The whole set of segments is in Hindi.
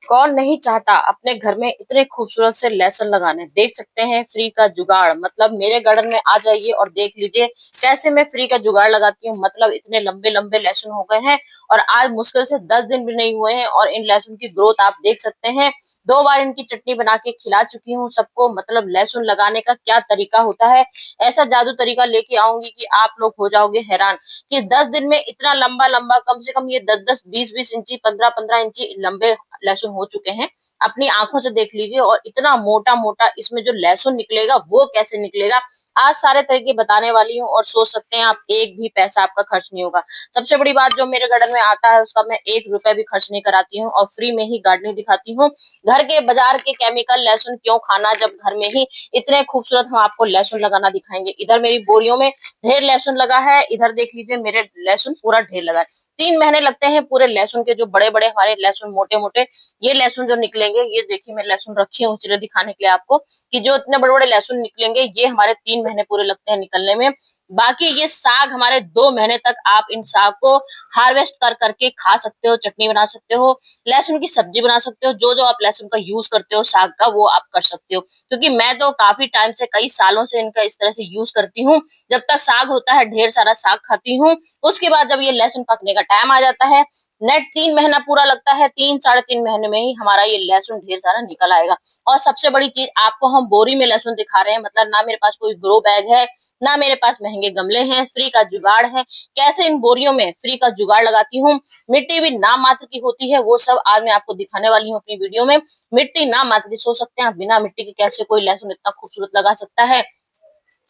कौन नहीं चाहता अपने घर में इतने खूबसूरत से लहसुन लगाने। देख सकते हैं फ्री का जुगाड़, मतलब मेरे गार्डन में आ जाइए और देख लीजिए कैसे मैं फ्री का जुगाड़ लगाती हूँ। मतलब इतने लंबे लंबे लहसुन हो गए हैं और आज मुश्किल से 10 दिन भी नहीं हुए हैं और इन लहसुन की ग्रोथ आप देख सकते हैं। 2 बार इनकी चटनी बना के खिला चुकी हूँ सबको। मतलब लहसुन लगाने का क्या तरीका होता है, ऐसा जादू तरीका लेके आऊंगी कि आप लोग हो जाओगे हैरान कि 10 दिन में इतना लंबा लंबा, कम से कम ये 10-10, 20-20 इंची, 15-15 इंची लंबे लहसुन हो चुके हैं। अपनी आंखों से देख लीजिए। और इतना मोटा मोटा इसमें जो लहसुन निकलेगा वो कैसे निकलेगा, आज सारे तरीके बताने वाली हूँ। और सोच सकते हैं आप, एक भी पैसा आपका खर्च नहीं होगा। सबसे बड़ी बात, जो मेरे गार्डन में आता है उसका मैं 1 रुपया भी खर्च नहीं कराती हूँ और फ्री में ही गार्डनिंग दिखाती हूँ। घर के बाजार के केमिकल लहसुन क्यों खाना, जब घर में ही इतने खूबसूरत हम आपको लहसुन लगाना दिखाएंगे। इधर मेरी बोरियों में ढेर लहसुन लगा है, इधर देख लीजिए मेरे लहसुन पूरा ढेर लगा है। 3 महीने लगते हैं पूरे लहसुन के, जो बड़े बड़े हमारे लहसुन मोटे मोटे, ये लहसुन जो निकलेंगे, ये देखिए मैं लहसुन रखी हूँ इसलिए दिखाने के लिए आपको कि जो इतने बड़े बड़े लहसुन निकलेंगे ये हमारे 3 महीने पूरे लगते हैं निकलने में। बाकी ये साग हमारे 2 महीने तक आप इन साग को हार्वेस्ट कर करके खा सकते हो, चटनी बना सकते हो, लहसुन की सब्जी बना सकते हो। जो जो आप लहसुन का यूज करते हो साग का, वो आप कर सकते हो। क्योंकि मैं तो काफी टाइम से, कई सालों से इनका इस तरह से यूज करती हूँ। जब तक साग होता है ढेर सारा साग खाती हूँ। उसके बाद जब ये लहसुन पकने का टाइम आ जाता है, नेट 3 महीना पूरा लगता है, 3-3.5 महीने में ही हमारा ये लहसुन ढेर सारा निकल आएगा। और सबसे बड़ी चीज, आपको हम बोरी में लहसुन दिखा रहे हैं, मतलब ना मेरे पास कोई ग्रो बैग है, ना मेरे पास महंगे गमले हैं, फ्री का जुगाड़ है। कैसे इन बोरियों में फ्री का जुगाड़ लगाती हूँ, मिट्टी भी नाम मात्र की होती है, वो सब आज मैं आपको दिखाने वाली हूँ अपनी वीडियो में। मिट्टी नाम मात्र की, सोच सकते हैं आप बिना मिट्टी के कैसे कोई लहसुन इतना खूबसूरत लगा सकता है।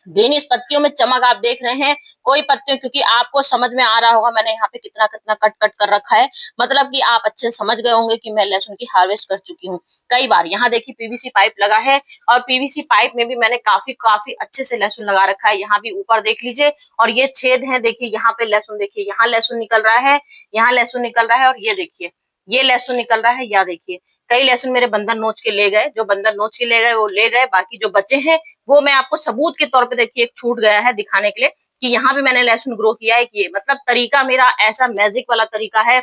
ग्रीन इस पत्तियों में चमक आप देख रहे हैं, कोई पत्तियों, क्योंकि आपको समझ में आ रहा होगा मैंने यहाँ पे कितना कितना कट कट कर रखा है। मतलब कि आप अच्छे से समझ गए होंगे कि मैं लहसुन की हार्वेस्ट कर चुकी हूँ कई बार। यहाँ देखिए पीवीसी पाइप लगा है और पीवीसी पाइप में भी मैंने काफी काफी अच्छे से लहसुन लगा रखा है। यहाँ भी ऊपर देख लीजिए, और ये छेद है, देखिए यहाँ पे लहसुन, देखिए यहाँ लहसुन निकल रहा है, यहाँ लहसुन निकल रहा है, और ये देखिए ये लहसुन निकल रहा है। या देखिए कई लहसुन मेरे बंदर नोच के ले गए, जो बंदर नोच के ले गए वो ले गए, बाकी जो बचे हैं वो मैं आपको सबूत के तौर पे, देखिए एक छूट गया है दिखाने के लिए कि यहाँ भी मैंने लहसुन ग्रो किया है। कि मतलब तरीका मेरा ऐसा मैजिक वाला तरीका है।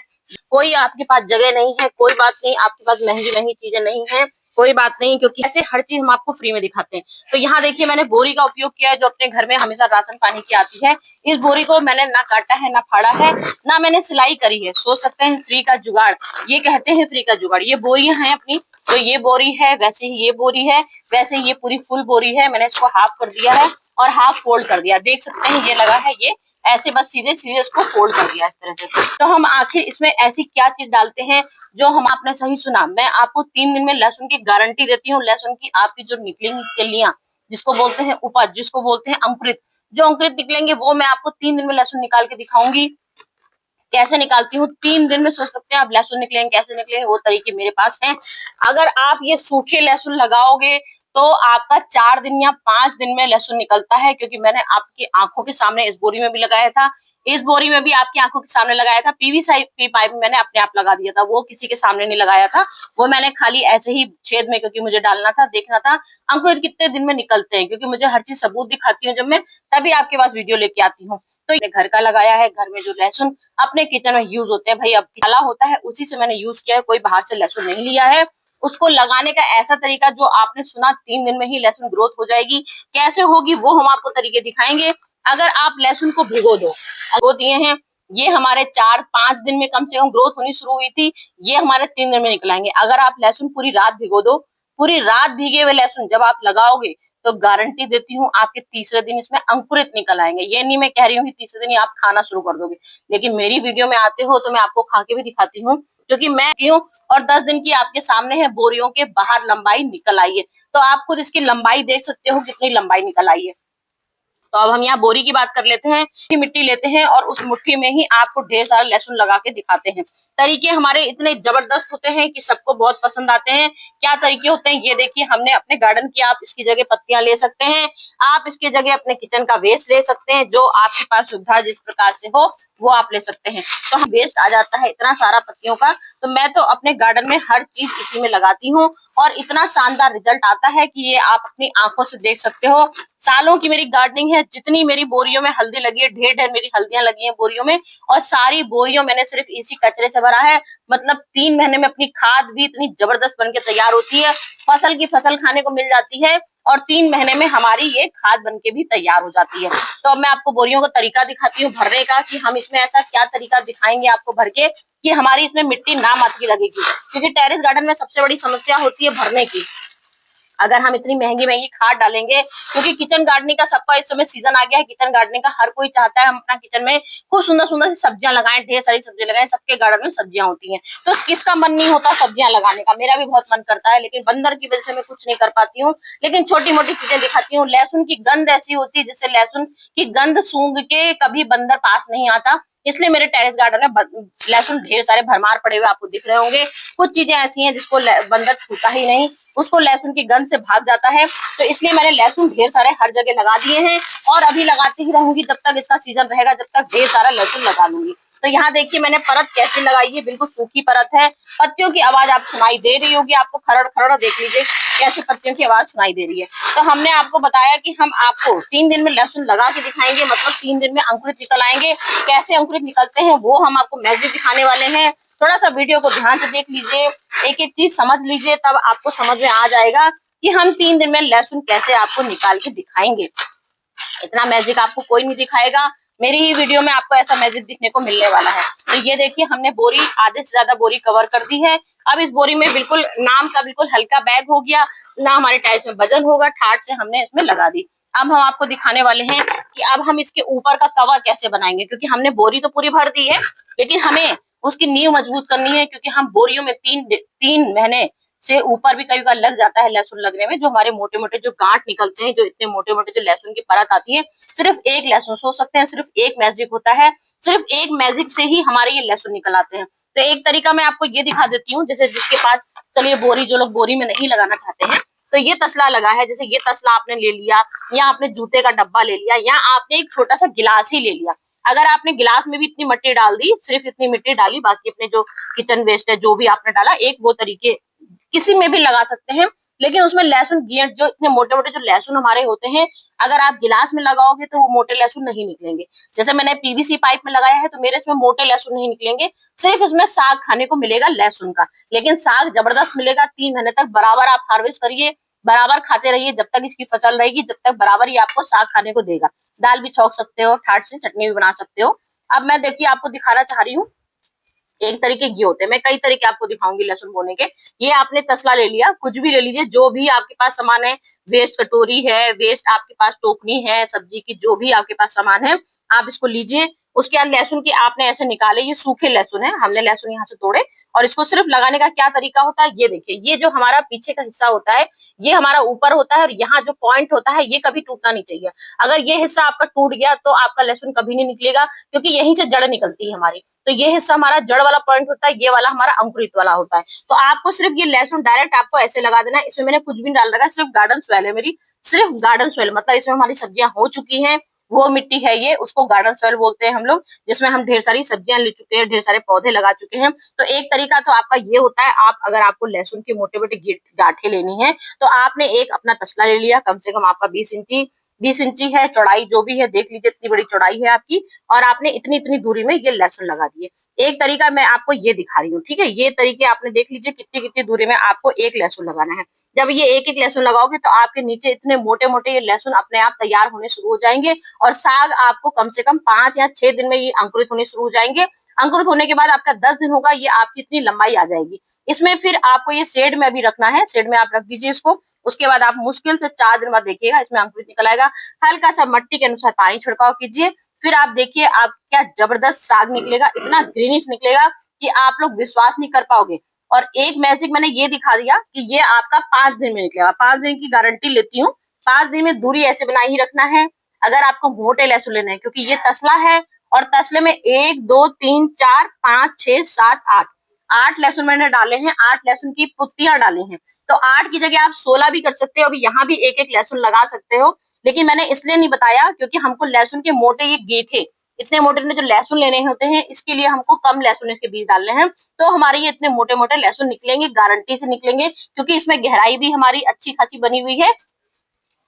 कोई आपके पास जगह नहीं है, कोई बात नहीं, आपके पास महंगी महंगी चीजें नहीं है, कोई बात नहीं, क्योंकि ऐसे हर चीज हम आपको फ्री में दिखाते हैं। तो यहाँ देखिए मैंने बोरी का उपयोग किया है, जो अपने घर में हमेशा राशन पानी की आती है। इस बोरी को मैंने ना काटा है, ना फाड़ा है, ना मैंने सिलाई करी है। सोच सकते हैं फ्री का जुगाड़, ये कहते हैं फ्री का जुगाड़। ये बोरियां हैं अपनी, तो ये बोरी है, वैसे ही ये बोरी है, वैसे ही ये पूरी फुल बोरी है। मैंने इसको हाफ कर दिया है और हाफ फोल्ड कर दिया, देख सकते हैं ये लगा है, ये ऐसे बस सीधे सीधे उसको फोल्ड कर दिया इस तरह से। तो हम आखिर इसमें ऐसी क्या चीज डालते हैं जो हम, आपने सही सुना, मैं आपको 3 दिन में लहसुन की गारंटी देती हूँ। लहसुन की आपकी जो निकलेंगी कलियां, जिसको बोलते हैं उपज, जिसको बोलते हैं अंकुरित, जो अंकुरित निकलेंगे वो मैं आपको 3 दिन में लहसुन निकाल के दिखाऊंगी। कैसे निकालती हूँ 3 दिन में, सोच सकते हैं आप लहसुन निकलेंगे कैसे निकलेंगे, वो तरीके मेरे पास हैं। अगर आप ये सूखे लहसुन लगाओगे तो आपका 4 दिन या 5 दिन में लहसुन निकलता है, क्योंकि मैंने आपकी आंखों के सामने इस बोरी में भी लगाया था, इस बोरी में भी आपकी आंखों के सामने लगाया था। पीवीसी पाइप में मैंने अपने आप लगा दिया था, वो किसी के सामने नहीं लगाया था, वो मैंने खाली ऐसे ही छेद में, क्योंकि मुझे डालना था, देखना था अंकुरित कितने दिन में निकलते हैं, क्योंकि मुझे हर चीज सबूत दिखाती हूँ जब मैं, तभी आपके पास वीडियो लेके आती हूँ। तो ये घर का लगाया है, घर में जो लहसुन अपने किचन में यूज होते हैं, भाई अब डाला होता है उसी से मैंने यूज किया है, कोई बाहर से लहसुन नहीं लिया है। उसको लगाने का ऐसा तरीका जो आपने सुना, 3 दिन में ही लहसुन ग्रोथ हो जाएगी, कैसे होगी वो हम आपको तरीके दिखाएंगे। अगर आप लहसुन को भिगो दिए हैं, ये हमारे 4-5 दिन में कम से कम ग्रोथ होनी शुरू हुई थी, ये हमारे 3 दिन में निकलाएंगे। अगर आप लहसुन पूरी रात भिगो दो, पूरी रात भीगे हुए लहसुन जब आप लगाओगे, तो गारंटी देती हूँ आपके तीसरे दिन इसमें अंकुरित निकल आएंगे। ये नहीं मैं कह रही हूँ कि तीसरे दिन ही आप खाना शुरू कर दोगे, लेकिन मेरी वीडियो में आते हो तो मैं आपको खा के भी दिखाती हूँ, क्योंकि मैं हूँ। और 10 दिन की आपके सामने है, बोरियों के बाहर लंबाई निकल आई है, तो आप खुद इसकी लंबाई देख सकते हो कितनी लंबाई निकल आई है। तो अब हम यहाँ बोरी की बात कर लेते हैं। मिट्टी लेते हैं और उस मुट्ठी में ही आपको ढेर सारा लहसुन लगा के दिखाते हैं। तरीके हमारे इतने जबरदस्त होते हैं कि सबको बहुत पसंद आते हैं। क्या तरीके होते हैं ये देखिए, हमने अपने गार्डन की, आप इसकी जगह पत्तियां ले सकते हैं, आप इसकी जगह अपने किचन का वेस्ट ले सकते हैं, जो आपके पास सुविधा जिस प्रकार से हो वो आप ले सकते हैं। तो हम वेस्ट आ जाता है इतना सारा पत्तियों का, तो मैं तो अपने गार्डन में हर चीज इसी में लगाती हूँ और इतना शानदार रिजल्ट आता है कि ये आप अपनी आंखों से देख सकते हो। सालों की मेरी गार्डनिंग है, जितनी मेरी बोरियों में हल्दी लगी है, ढेर ढेर मेरी हल्दियां लगी हैं बोरियों में, और सारी बोरियों मैंने सिर्फ इसी कचरे से भरा है। मतलब 3 महीने में अपनी खाद भी इतनी जबरदस्त बन के तैयार होती है, फसल की फसल खाने को मिल जाती है, और 3 महीने में हमारी ये खाद बन के भी तैयार हो जाती है। तो अब मैं आपको बोरियों का तरीका दिखाती हूँ भरने का, कि हम इसमें ऐसा क्या तरीका दिखाएंगे आपको भर के कि हमारी इसमें मिट्टी ना मात की लगेगी। क्योंकि टेरेस गार्डन में सबसे बड़ी समस्या होती है भरने की। अगर हम इतनी महंगी महंगी खाद डालेंगे, क्योंकि किचन गार्डनिंग का सबका इस समय सीजन आ गया है, किचन गार्डनिंग का हर कोई चाहता है हम अपना किचन में खूब सुंदर सुंदर सी सब्जियां लगाएं, ढेर सारी सब्जियां लगाएं, सबके गार्डन में सब्जियां होती हैं। तो किसका मन नहीं होता सब्जियां लगाने का, मेरा भी बहुत मन करता है, लेकिन बंदर की वजह से मैं कुछ नहीं कर पाती हूँ। लेकिन छोटी मोटी चीजें दिखाती हूँ। लहसुन की गंध ऐसी होती है जिससे लहसुन की गंध सूंघ के कभी बंदर पास नहीं आता, इसलिए मेरे टेरेस गार्डन में लहसुन ढेर सारे भरमार पड़े हुए आपको दिख रहे होंगे। कुछ चीजें ऐसी हैं जिसको बंदर छूता ही नहीं, उसको लहसुन की गंध से भाग जाता है। तो इसलिए मैंने लहसुन ढेर सारे हर जगह लगा दिए हैं, और अभी लगाती ही रहूंगी जब तक इसका सीजन रहेगा, जब तक ढेर सारा लहसुन लगा लूंगी। तो यहाँ देखिए मैंने परत कैसे लगाई है, बिल्कुल सूखी परत है। पत्तियों की आवाज आप सुनाई दे रही होगी आपको, खरड़ खरड़, देख लीजिए कैसे पत्तियों की आवाज सुनाई दे रही है। तो हमने आपको बताया कि हम आपको 3 दिन में लहसुन लगा के दिखाएंगे, मतलब 3 दिन में अंकुरित निकल आएंगे। कैसे अंकुरित निकलते हैं वो हम आपको मैजिक दिखाने वाले हैं। थोड़ा सा वीडियो को ध्यान से देख लीजिए, एक एक चीज समझ लीजिए, तब आपको समझ में आ जाएगा कि हम 3 दिन में लहसुन कैसे आपको निकाल के दिखाएंगे। इतना मैजिक आपको कोई नहीं दिखाएगा, मेरी ही वीडियो में आपको ऐसा मैजिक दिखने को मिलने वाला है। तो ये देखिए हमने बोरी, आधे से ज्यादा बोरी कवर कर दी है। अब इस बोरी में बिल्कुल नाम का बिल्कुल हल्का बैग हो गया, ना हमारे टाइल्स में वजन होगा, ठाट से हमने इसमें लगा दी। अब हम आपको दिखाने वाले हैं कि अब हम इसके ऊपर का कवर कैसे बनाएंगे, क्योंकि हमने बोरी तो पूरी भर दी है, लेकिन हमें उसकी नींव मजबूत करनी है, क्योंकि हम बोरियों में 3 महीने से ऊपर भी कई बार लग जाता है लहसुन लगने में। जो हमारे मोटे मोटे जो गांठ निकलते हैं, जो इतने मोटे मोटे जो लहसुन की परत आती है, सिर्फ एक लहसुन, सोच सकते हैं सिर्फ एक मैजिक होता है, सिर्फ एक मैजिक से ही हमारे ये लहसुन निकल आते हैं। तो एक तरीका मैं आपको ये दिखा देती हूँ, जैसे जिसके पास, चलिए बोरी, जो लोग बोरी में नहीं लगाना चाहते हैं, तो ये तसला लगा है, जैसे ये तसला आपने ले लिया, या आपने जूते का डब्बा ले लिया, या आपने एक छोटा सा गिलास ही ले लिया। अगर आपने गिलास में भी इतनी मिट्टी डाल दी, सिर्फ इतनी मिट्टी डाली, बाकी अपने जो किचन वेस्ट है जो भी आपने डाला, एक वो तरीके किसी में भी लगा सकते हैं। लेकिन उसमें लहसुन जो इतने मोटे मोटे जो लहसुन हमारे होते हैं, अगर आप गिलास में लगाओगे तो वो मोटे लहसुन नहीं निकलेंगे। जैसे मैंने पीवीसी पाइप में लगाया है, तो मेरे इसमें मोटे लहसुन नहीं निकलेंगे, सिर्फ इसमें साग खाने को मिलेगा लहसुन का। लेकिन साग जबरदस्त मिलेगा, 3 महीने तक बराबर आप हार्वेस्ट करिए, बराबर खाते रहिए, जब तक इसकी फसल रहेगी, जब तक बराबर ही आपको साग खाने को देगा। दाल भी छौंक सकते हो, ठाट से चटनी भी बना सकते हो। अब मैं देखिए आपको दिखाना चाह रही हूँ, एक तरीके ये होते हैं, मैं कई तरीके आपको दिखाऊंगी लहसुन बोने के। ये आपने तसला ले लिया, कुछ भी ले लीजिए, जो भी आपके पास सामान है, वेस्ट कटोरी है, वेस्ट आपके पास टोकनी है सब्जी की, जो भी आपके पास सामान है आप इसको लीजिए। उसके बाद लहसुन की आपने ऐसे निकाले, ये सूखे लहसुन है, हमने लहसुन यहाँ से तोड़े, और इसको सिर्फ लगाने का क्या तरीका होता है, ये देखिए, ये जो हमारा पीछे का हिस्सा होता है, ये हमारा ऊपर होता है, और यहाँ जो पॉइंट होता है ये कभी टूटना नहीं चाहिए। अगर ये हिस्सा आपका टूट गया तो आपका लहसुन कभी नहीं निकलेगा, क्योंकि यहीं से जड़ निकलती है हमारी। तो ये हिस्सा हमारा जड़ वाला पॉइंट होता है, ये वाला हमारा अंकुरित वाला होता है। तो आपको सिर्फ ये लहसुन डायरेक्ट आपको ऐसे लगा देना है। इसमें मैंने कुछ भी नहीं डाल रखा, सिर्फ गार्डन सॉइल है मेरी, सिर्फ गार्डन सॉइल, मतलब इसमें हमारी सब्जियां हो चुकी हैं, वो मिट्टी है ये, उसको गार्डन सॉइल बोलते हैं हम लोग, जिसमें हम ढेर सारी सब्जियां ले चुके हैं, ढेर सारे पौधे लगा चुके हैं। तो एक तरीका तो आपका ये होता है, आप अगर आपको लहसुन के मोटे मोटे गांठें लेनी है, तो आपने एक अपना तसला ले लिया, कम से कम आपका 20 इंची है चौड़ाई, जो भी है देख लीजिए, इतनी बड़ी चौड़ाई है आपकी, और आपने इतनी इतनी दूरी में ये लहसुन लगा दिए। एक तरीका मैं आपको ये दिखा रही हूँ, ठीक है, ये तरीके आपने देख लीजिए कितनी कितनी दूरी में आपको एक लहसुन लगाना है। जब ये एक एक लहसुन लगाओगे तो आपके नीचे इतने मोटे मोटे ये लहसुन अपने आप तैयार होने शुरू हो जाएंगे, और साग आपको कम से कम 5 या 6 दिन में ये अंकुरित होने शुरू हो जाएंगे। अंकुरित होने के बाद आपका 10 दिन होगा, ये आपकी इतनी लंबाई आ जाएगी। इसमें फिर आपको ये शेड में अभी रखना है, शेड में आप रख दीजिए इसको। उसके बाद आप मुश्किल से 4 दिन बाद देखिएगा इसमें अंकुरित निकल आएगा। हल्का सा मट्टी के अनुसार पानी छिड़काव कीजिए, फिर आप देखिए आप क्या जबरदस्त साग निकलेगा, इतना ग्रीनिश निकलेगा कि आप लोग विश्वास नहीं कर पाओगे। और एक मैजिक मैंने ये दिखा दिया कि ये आपका 5 दिन में निकलेगा, 5 दिन की गारंटी लेती हूँ। 5 दिन में दूरी ऐसे बनाए ही रखना है। अगर आपको मोटे लहसुन लेने हैं, क्योंकि ये तसला है, और तसले में 1 2 3 4 5 6 7 8 लहसुन मैंने डाले हैं, 8 लहसुन की पुत्तियां डाली हैं। तो 8 की जगह आप 16 भी कर सकते हो, अभी यहाँ भी एक एक लहसुन लगा सकते हो। लेकिन मैंने इसलिए नहीं बताया क्योंकि हमको लहसुन के मोटे ये गेठे, इतने मोटे जो लहसुन लेने होते हैं, इसके लिए हमको कम लहसुन इसके बीज डालने हैं, तो हमारे ये इतने मोटे मोटे लहसुन निकलेंगे, गारंटी से निकलेंगे, क्योंकि इसमें गहराई भी हमारी अच्छी खासी बनी हुई है।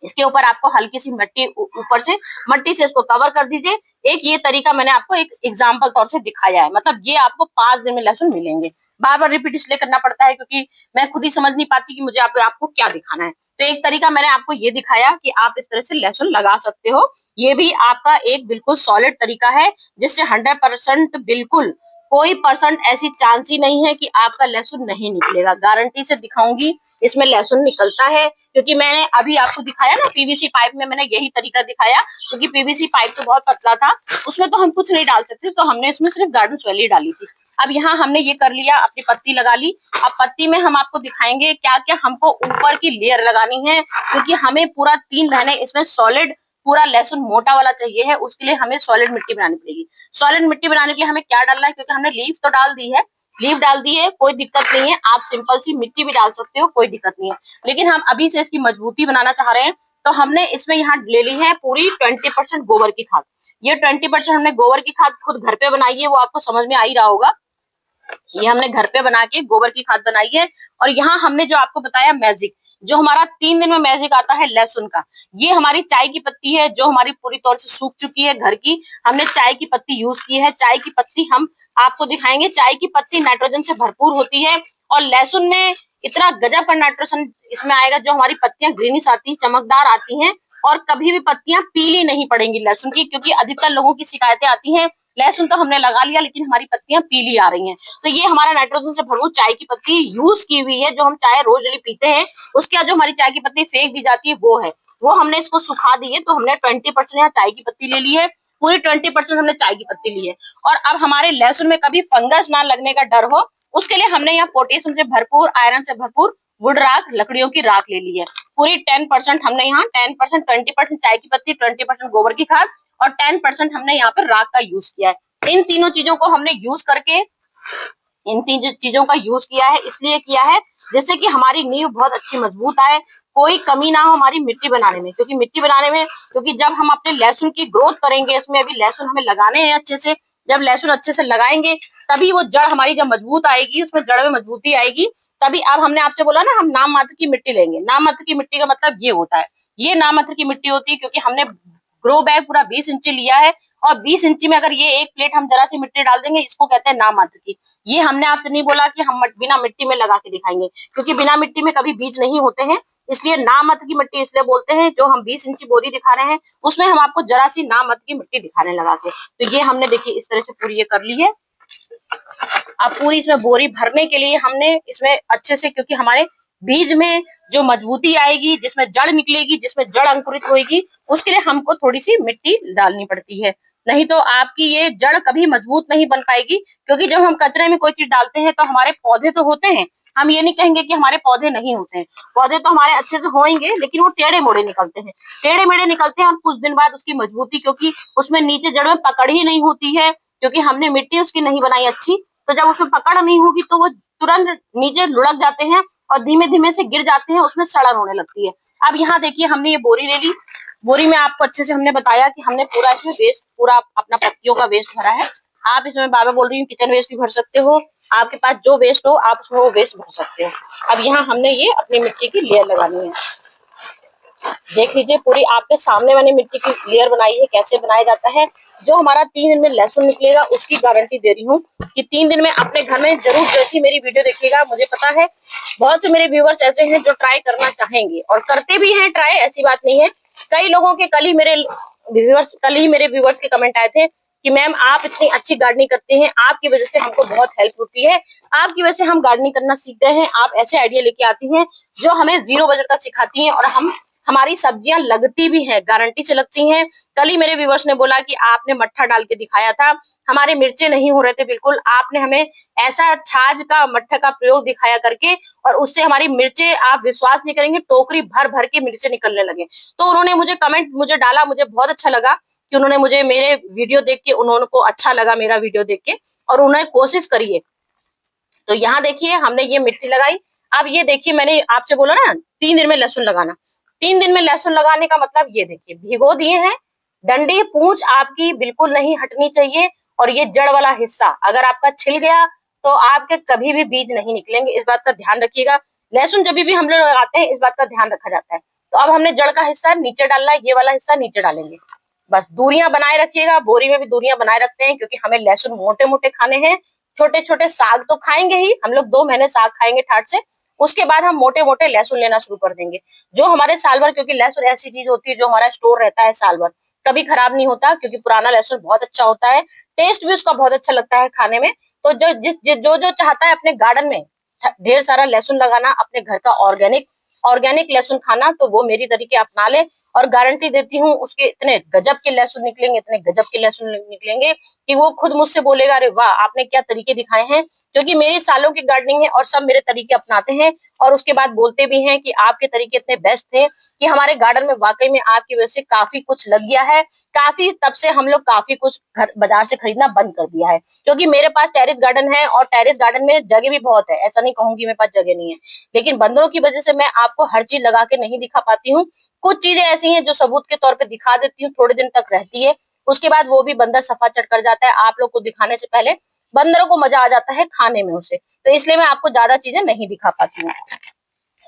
इसके ऊपर आपको हल्की सी मिट्टी ऊपर से मट्टी से इसको कवर कर दीजिए। एक ये तरीका मैंने आपको एक एग्जाम्पल तौर से दिखाया है, मतलब ये आपको 5 दिन में लहसुन मिलेंगे। बार बार रिपीट इसलिए करना पड़ता है क्योंकि मैं खुद ही समझ नहीं पाती कि मुझे आपको क्या दिखाना है। तो एक तरीका मैंने आपको ये दिखाया कि आप इस तरह से लहसुन लगा सकते हो। ये भी आपका एक बिल्कुल सॉलिड तरीका है, जिससे 100% बिल्कुल कोई परसेंट ऐसी चांस ही नहीं है कि आपका लहसुन नहीं निकलेगा। गारंटी से दिखाऊंगी इसमें लहसुन निकलता है, क्योंकि मैंने अभी आपको दिखाया ना पीवीसी पाइप में, मैंने यही तरीका दिखाया, क्योंकि पीवीसी पाइप तो बहुत पतला था, उसमें तो हम कुछ नहीं डाल सकते, तो हमने इसमें सिर्फ गार्डन सॉइल ही डाली थी। अब यहाँ हमने ये कर लिया, अपनी पत्ती लगा ली। अब पत्ती में हम आपको दिखाएंगे क्या क्या हमको ऊपर की लेयर लगानी है, क्योंकि हमें पूरा 3 महीने इसमें सॉलिड पूरा लहसुन मोटा वाला चाहिए है, उसके लिए हमें सॉलिड मिट्टी बनानी पड़ेगी। सॉलिड मिट्टी बनाने के लिए हमें क्या डालना है, क्योंकि हमने लीफ तो डाल दी है, लीफ डाल दी है, कोई दिक्कत नहीं है, आप सिंपल सी मिट्टी भी डाल सकते हो, कोई दिक्कत नहीं है। लेकिन हम अभी से इसकी मजबूती बनाना चाह रहे हैं, तो हमने इसमें यहाँ ले ली है पूरी 20% गोबर की खाद। ये 20% हमने गोबर की खाद खुद घर पे बनाई है, वो आपको समझ में आ ही रहा होगा। ये हमने घर पे बना के गोबर की खाद बनाई है। और यहाँ हमने जो आपको बताया मैजिक, जो हमारा 3 दिन में मैजिक आता है लहसुन का, ये हमारी चाय की पत्ती है, जो हमारी पूरी तौर से सूख चुकी है घर की, हमने चाय की पत्ती यूज की है। चाय की पत्ती हम आपको दिखाएंगे, चाय की पत्ती नाइट्रोजन से भरपूर होती है, और लहसुन में इतना गजब का नाइट्रोजन इसमें आएगा, जो हमारी पत्तियां ग्रीनिश आती, चमकदार आती हैं, और कभी भी पत्तियां पीली नहीं पड़ेंगी लहसुन की, क्योंकि अधिकतर लोगों की शिकायतें आती हैं लहसुन तो हमने लगा लिया लेकिन हमारी पत्तियां पीली आ रही हैं। तो ये हमारा नाइट्रोजन से भरपूर चाय की पत्ती यूज की हुई है, जो हम चाय रोज डेली पीते हैं, उसके बाद जो हमारी चाय की पत्ती फेंक दी जाती है वो है, वो हमने इसको सुखा दी है। तो हमने 20% यहाँ चाय की पत्ती ले ली है, पूरी 20% हमने चाय की पत्ती ली है। और अब हमारे लहसुन में कभी फंगस ना लगने का डर हो, उसके लिए हमने यहाँ पोटेशियम से भरपूर, आयरन से भरपूर वुड राख, लकड़ियों की राख ले ली है। पूरी 10% हमने यहाँ 10%, 20% चाय की पत्ती, 20% गोबर की खाद और 10% हमने यहाँ पर राख का यूज किया है। इन तीनों चीजों को हमने यूज करके, इन तीन चीजों का यूज किया है, इसलिए किया है जैसे कि हमारी नींव बहुत अच्छी मजबूत आए, कोई कमी ना हो हमारी मिट्टी बनाने में। क्योंकि मिट्टी बनाने में, क्योंकि जब हम अपने लहसुन की ग्रोथ करेंगे, इसमें अभी लहसुन हमें लगाने हैं अच्छे से, जब लहसुन अच्छे से लगाएंगे तभी वो जड़ हमारी जब मजबूत आएगी, उसमें जड़ में मजबूती आएगी तभी। अब हमने आपसे बोला ना हम नाम मात्र की मिट्टी लेंगे, नाम मात्र की मिट्टी का मतलब ये होता है, ये नाम मात्र की मिट्टी होती है, क्योंकि हमने ग्रो बैग पूरा 20 इंची लिया है, और 20 इंची में अगर ये एक प्लेट हम जरा सी मिट्टी डाल देंगे, इसको कहते हैं नाम मात्र की। ये हमने आपसे नहीं बोला कि हम बिना मिट्टी में लगा के दिखाएंगे, क्योंकि बिना मिट्टी में कभी बीज नहीं होते हैं, इसलिए नाम मात्र की मिट्टी इसलिए बोलते हैं। जो हम 20 इंची बोरी दिखा रहे हैं उसमें हम आपको जरा सी नाम मात्र की मिट्टी दिखाने लगा के, तो ये हमने देखिए इस तरह से पूरी ये कर ली है। अब पूरी इसमें बोरी भरने के लिए हमने इसमें अच्छे से, क्योंकि हमारे बीज में जो मजबूती आएगी, जिसमें जड़ निकलेगी, जिसमें जड़ अंकुरित होगी, उसके लिए हमको थोड़ी सी मिट्टी डालनी पड़ती है, नहीं तो आपकी ये जड़ कभी मजबूत नहीं बन पाएगी। क्योंकि जब हम कचरे में कोई चीज डालते हैं तो हमारे पौधे तो होते हैं, हम ये नहीं कहेंगे कि हमारे पौधे नहीं होते हैं, पौधे तो हमारे अच्छे से होंगे, लेकिन वो टेढ़े मोड़े निकलते हैं, टेढ़े मेढ़े निकलते हैं, और कुछ दिन बाद उसकी मजबूती, क्योंकि उसमें नीचे जड़ में पकड़ ही नहीं होती है, क्योंकि हमने मिट्टी उसकी नहीं बनाई अच्छी, तो जब उसमें पकड़ नहीं होगी तो वो तुरंत नीचे लुढ़क जाते हैं और धीमे धीमे से गिर जाते हैं, उसमें सड़न होने लगती है। अब यहाँ देखिए हमने ये बोरी ले ली, बोरी में आपको अच्छे से हमने बताया कि हमने पूरा इसमें वेस्ट, पूरा अपना पत्तियों का वेस्ट भरा है। आप इसमें बाबा बोल रही हूँ किचन वेस्ट भी भर सकते हो, आपके पास जो वेस्ट हो आप उसमें वो वेस्ट भर सकते हो। अब यहाँ हमने ये अपनी मिट्टी की लेयर लगानी है, देख लीजिए पूरी आपके सामने मैंने मिट्टी की लेयर बनाई है, कैसे बनाया जाता है। जो हमारा 3 दिन में लहसुन निकलेगा उसकी गारंटी दे रही हूँ कि 3 दिन में अपने घर में जरूर, जैसी मेरी वीडियो देखिएगा, मुझे पता है बहुत से मेरे व्यूअर्स ऐसे हैं जो ट्राई करना चाहेंगे और करते भी हैं ट्राई, ऐसी बात नहीं है। कई लोगों के कल ही मेरे व्यूअर्स के कमेंट आए थे कि मैम आप इतनी अच्छी गार्डनिंग करते हैं, आपकी वजह से हमको बहुत हेल्प होती है, आपकी वजह से हम गार्डनिंग करना सीख गए हैं, आप ऐसे आइडिया लेके आती हैं जो हमें 0 बजट का सिखाती हैं, और हमारी सब्जियां लगती भी हैं, गारंटी से लगती हैं। कल ही मेरे व्यूअर्स ने बोला कि आपने मट्ठा डाल के दिखाया था, हमारे मिर्चे नहीं हो रहे थे बिल्कुल, आपने हमें ऐसा छाछ का मट्ठे का प्रयोग दिखाया करके, और उससे हमारी मिर्चे, आप विश्वास नहीं करेंगे, टोकरी भर भर के मिर्चे निकलने लगे। तो उन्होंने मुझे कमेंट मुझे डाला, मुझे बहुत अच्छा लगा कि उन्होंने मुझे मेरे वीडियो देख के, उन्होंने को अच्छा लगा मेरा वीडियो देख के, और उन्होंने कोशिश करी है। तो यहाँ देखिए हमने ये मिट्टी लगाई। अब ये देखिए मैंने आपसे बोला ना 3 दिन में लहसुन लगाना, 3 दिन में लहसुन लगाने का मतलब ये देखिए भिगो दिए हैं, डंडी पूंछ आपकी बिल्कुल नहीं हटनी चाहिए, और ये जड़ वाला हिस्सा अगर आपका छिल गया तो आपके कभी भी बीज नहीं निकलेंगे, इस बात का ध्यान रखिएगा। लहसुन जब भी हम लोग लगाते हैं इस बात का ध्यान रखा जाता है। तो अब हमने जड़ का हिस्सा नीचे डालना है, ये वाला हिस्सा नीचे डालेंगे। बस दूरियां बनाए रखिएगा, बोरी में भी दूरियां बनाए रखते हैं क्योंकि हमें लहसुन मोटे मोटे खाने हैं। छोटे छोटे साग तो खाएंगे ही, हम लोग 2 महीने साग खाएंगे ठाट से, उसके बाद हम मोटे मोटे लहसुन लेना शुरू कर देंगे जो हमारे साल भर, क्योंकि लहसुन ऐसी चीज होती है जो हमारा स्टोर रहता है साल भर, कभी खराब नहीं होता क्योंकि पुराना लहसुन बहुत अच्छा होता है, टेस्ट भी उसका बहुत अच्छा लगता है खाने में। तो जो चाहता है अपने गार्डन में ढेर सारा लहसुन लगाना, अपने घर का ऑर्गेनिक ऑर्गेनिक लहसुन खाना, तो वो मेरी तरीके अपना ले, और गारंटी देती हूँ उसके इतने गजब के लहसुन निकलेंगे, इतने गजब के लहसुन निकलेंगे कि वो खुद मुझसे बोलेगा अरे वाह आपने क्या तरीके दिखाए हैं, क्योंकि मेरी सालों की गार्डनिंग है और सब मेरे तरीके अपनाते हैं, और उसके बाद बोलते भी हैं कि आपके तरीके इतने बेस्ट थे कि हमारे गार्डन में वाकई में आपकी वजह से काफी कुछ लग गया है। काफी तब से हम लोग काफी कुछ घर बाजार से खरीदना बंद कर दिया है, क्योंकि मेरे पास टेरेस गार्डन है और टेरेस गार्डन में जगह भी बहुत है, ऐसा नहीं कहूंगी मेरे पास जगह नहीं है, लेकिन बंदरों की वजह से मैं आपको हर चीज लगा के नहीं दिखा पाती हूँ। कुछ चीजें ऐसी हैं जो सबूत के तौर पे दिखा देती हूँ, थोड़े दिन तक रहती है, उसके बाद वो भी बंदर सफा चट कर जाता है, आप लोग को दिखाने से पहले बंदरों को मजा आ जाता है खाने में उसे, तो इसलिए मैं आपको ज्यादा चीजें नहीं दिखा पाती हूँ।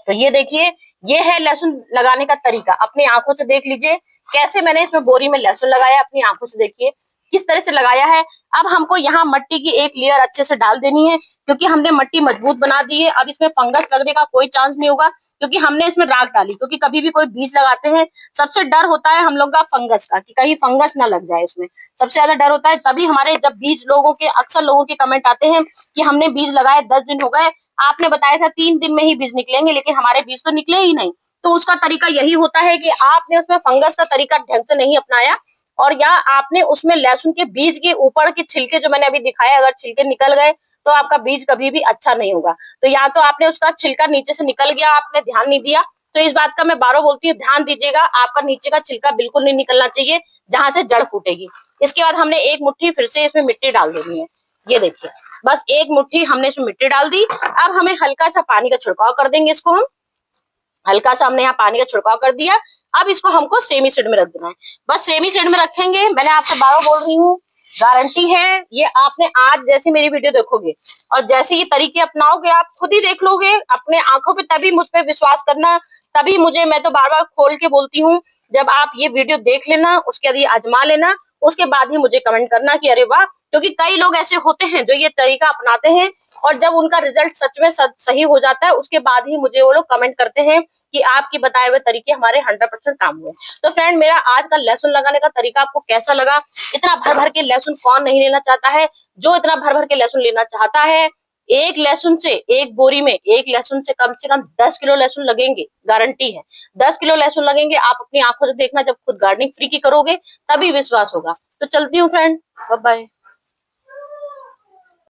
तो ये देखिए, ये है लहसुन लगाने का तरीका, अपनी आंखों से देख लीजिए कैसे मैंने इसमें बोरी में लहसुन लगाया, अपनी आंखों से देखिए किस तरह से लगाया है। अब हमको यहाँ मट्टी की एक लेयर अच्छे से डाल देनी है, क्योंकि हमने मट्टी मजबूत बना दी है। अब इसमें फंगस लगने का कोई चांस नहीं होगा, क्योंकि हमने इसमें राख डाली, क्योंकि कभी भी कोई बीज लगाते हैं सबसे डर होता है हम लोग का फंगस का, कि कहीं फंगस ना लग जाए उसमें, सबसे ज्यादा डर होता है। तभी हमारे जब बीज लोगों के अक्सर लोगों के कमेंट आते हैं कि हमने बीज लगाए 10 दिन हो गए, आपने बताया था 3 दिन में ही बीज निकलेंगे, लेकिन हमारे बीज तो निकले ही नहीं। तो उसका तरीका यही होता है कि आपने उसमें फंगस का तरीका ढंग से नहीं अपनाया, और या आपने उसमें लहसुन के बीज के ऊपर के छिलके जो मैंने अभी दिखाया, अगर छिलके निकल गए तो आपका बीज कभी भी अच्छा नहीं होगा। तो या तो आपने उसका छिलका नीचे से निकल गया, आपने ध्यान नहीं दिया, तो इस बात का मैं बारों बोलती हूँ ध्यान दीजिएगा, आपका नीचे का छिलका बिल्कुल नहीं निकलना चाहिए जहां से जड़ फूटेगी। इसके बाद हमने एक मुट्ठी फिर से इसमें मिट्टी डाल देनी है, ये देखिए बस एक मुट्ठी हमने इसमें मिट्टी डाल दी। अब हमें हल्का सा पानी का छिड़काव कर देंगे, इसको हम हल्का सा हमने यहाँ पानी का छिड़काव कर दिया। अब इसको हमको सेमी सीड में रख देना है, बस सेमी सीड में रखेंगे। मैंने आपसे बार बोल रही हूँ, गारंटी है, ये आपने आज जैसी मेरी वीडियो देखोगे और जैसे ये तरीके अपनाओगे आप खुद ही देख लोगे अपने आंखों पे, तभी मुझ पे विश्वास करना, तभी मुझे, मैं तो बार बार खोल के बोलती हूँ, जब आप ये वीडियो देख लेना उसके बाद ये आजमा लेना, उसके बाद ही मुझे कमेंट करना कि अरे वाह, क्योंकि कई लोग ऐसे होते हैं जो ये तरीका अपनाते हैं और जब उनका रिजल्ट सच में सही हो जाता है उसके बाद ही मुझे वो लोग कमेंट करते हैं कि आपके बताए हुए तरीके हमारे 100% काम हुए। तो फ्रेंड, मेरा आज का लहसुन लगाने का तरीका आपको कैसा लगा? इतना भर भर के लहसुन कौन नहीं लेना चाहता है? जो इतना भर भर के लहसुन लेना चाहता है, एक लहसुन से, एक बोरी में एक लहसुन से कम 10 किलो लहसुन लगेंगे, गारंटी है 10 किलो लहसुन लगेंगे। आप अपनी आंखों से देखना, जब खुद गार्डनिंग फ्री की करोगे तभी विश्वास होगा। तो चलती हूँ फ्रेंड, बाय बाय।